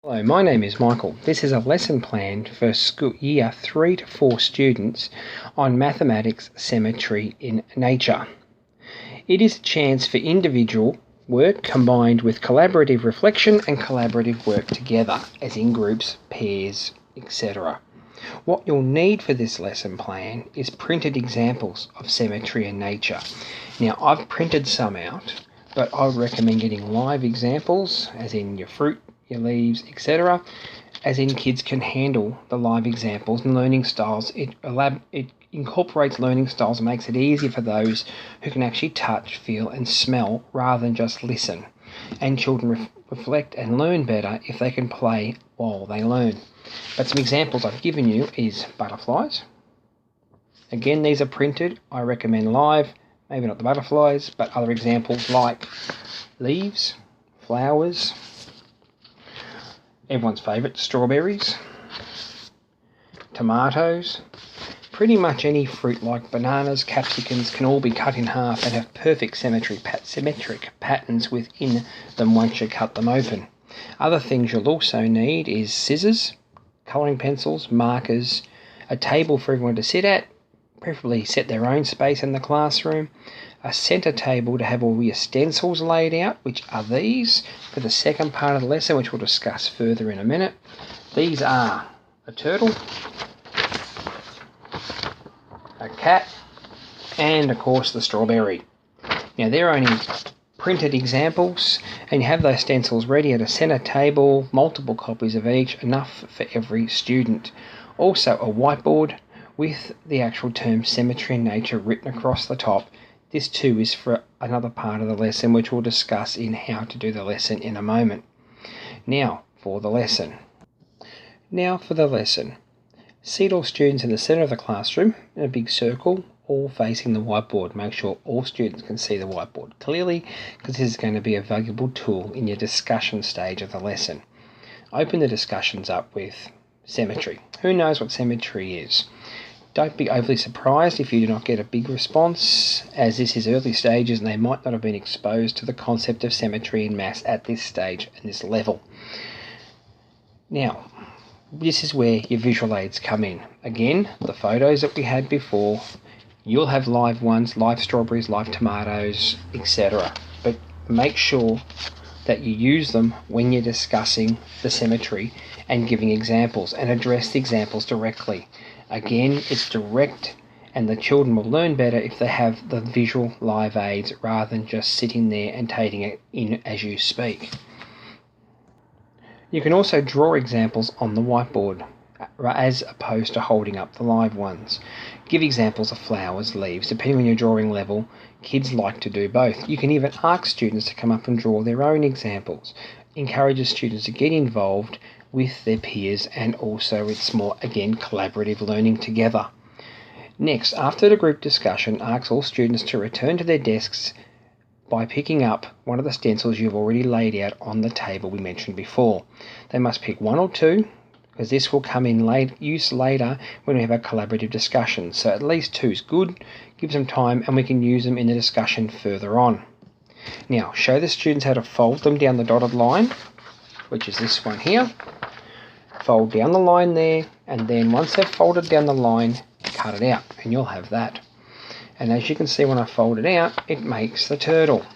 Hello, my name is Michael. This is a lesson plan for school year 3 to 4 students on mathematics, symmetry in nature. It is a chance for individual work combined with collaborative reflection and collaborative work together, as in groups, pairs, etc. What you'll need for this lesson plan is printed examples of symmetry in nature. Now, I've printed some out, but I would recommend getting live examples, as in your fruit, your leaves, etc., as in kids can handle the live examples and learning styles. It incorporates learning styles and makes it easier for those who can actually touch, feel and smell rather than just listen. And children reflect and learn better if they can play while they learn. But some examples I've given you is butterflies. Again, these are printed. I recommend live, maybe not the butterflies, but other examples like leaves, flowers, everyone's favourite, strawberries, tomatoes. Pretty much any fruit like bananas, capsicums can all be cut in half and have perfect symmetric patterns within them once you cut them open. Other things you'll also need is scissors, colouring pencils, markers, a table for everyone to sit at, preferably set their own space in the classroom, a centre table to have all your stencils laid out, which are these for the second part of the lesson, which we'll discuss further in a minute. These are a turtle, a cat, and of course the strawberry. Now they're only printed examples, and you have those stencils ready at a centre table, multiple copies of each, enough for every student. Also a whiteboard with the actual term symmetry in nature written across the top. This too is for another part of the lesson, which we'll discuss in how to do the lesson in a moment. Now for the lesson. Seat all students in the centre of the classroom in a big circle, all facing the whiteboard. Make sure all students can see the whiteboard clearly, because this is going to be a valuable tool in your discussion stage of the lesson. Open the discussions up with symmetry. Who knows what symmetry is? Don't be overly surprised if you do not get a big response, as this is early stages and they might not have been exposed to the concept of symmetry in maths at this stage and this level. Now, this is where your visual aids come in. Again, the photos that we had before, you'll have live ones, live strawberries, live tomatoes, etc. But make sure that you use them when you're discussing the symmetry and giving examples, and address the examples directly. Again, it's direct, and the children will learn better if they have the visual live aids rather than just sitting there and taking it in as you speak. You can also draw examples on the whiteboard as opposed to holding up the live ones. Give examples of flowers, leaves. Depending on your drawing level, kids like to do both. You can even ask students to come up and draw their own examples. Encourages students to get involved with their peers, and also it's more, again, collaborative learning together. Next, after the group discussion, ask all students to return to their desks by picking up one of the stencils you've already laid out on the table we mentioned before. They must pick one or two, because this will come in use later when we have a collaborative discussion. So at least two is good, give them time, and we can use them in the discussion further on. Now, show the students how to fold them down the dotted line, which is this one here. Fold down the line there, and then once they've folded down the line, cut it out, and you'll have that. And as you can see, when I fold it out, it makes the turtle.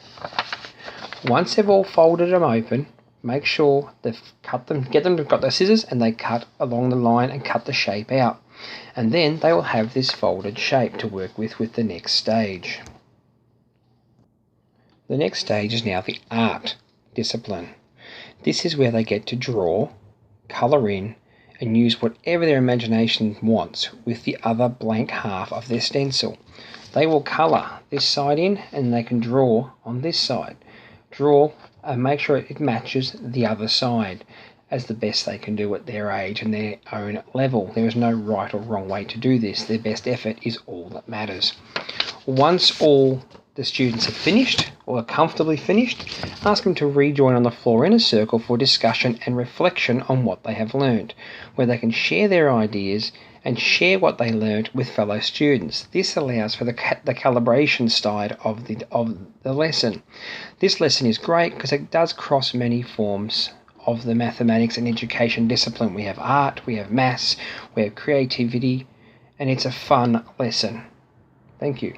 Once they've all folded them open, make sure they've cut them, got their scissors, and they cut along the line and cut the shape out. And then they will have this folded shape to work with the next stage. The next stage is now the art discipline. This is where they get to draw, colour in, and use whatever their imagination wants with the other blank half of their stencil. They will colour this side in, and they can draw on this side. Draw and make sure it matches the other side as the best they can do at their age and their own level. There is no right or wrong way to do this. Their best effort is all that matters. Once all the students have finished, or are comfortably finished, ask them to rejoin on the floor in a circle for discussion and reflection on what they have learned, where they can share their ideas and share what they learned with fellow students. This allows for the calibration side of the lesson. This lesson is great because it does cross many forms of the mathematics and education discipline. We have art, we have maths, we have creativity, and it's a fun lesson. Thank you.